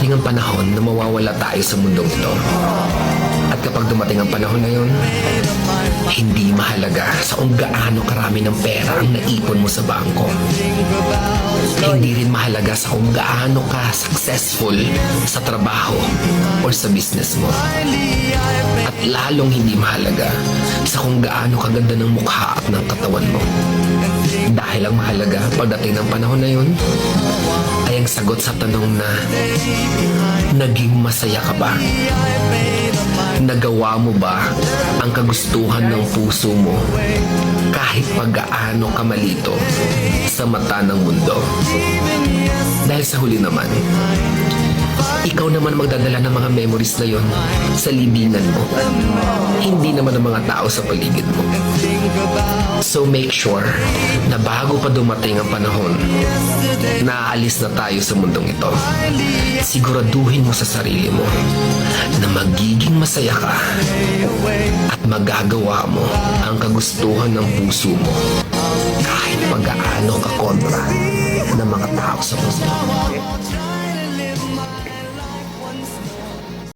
darating ang panahon na mawawala tayo sa mundong ito. At kapag dumating ang panahon na yun, hindi mahalaga sa kung gaano karami ng pera ang naipon mo sa bangko. Hindi rin mahalaga sa kung gaano ka successful sa trabaho o sa business mo. At lalong hindi mahalaga sa kung gaano kaganda ng mukha at ng katawan mo. Dahil ang mahalaga pagdating ng panahon na yun ay ang sagot sa tanong na naging masaya ka ba? Nagawa mo ba ang kagustuhan ng puso mo kahit pag-gaano ka malito sa mata ng mundo? Dahil sa huli naman, ikaw naman magdadala ng mga memories na yon sa libingan mo. Hindi naman ang mga tao sa paligid mo. So make sure na bago pa dumating ang panahon na aalis na tayo sa mundong ito, siguraduhin mo sa sarili mo na magiging masaya ka at magagawa mo ang kagustuhan ng puso mo kahit pag-aano ka kontra ng mga tao sa mundo.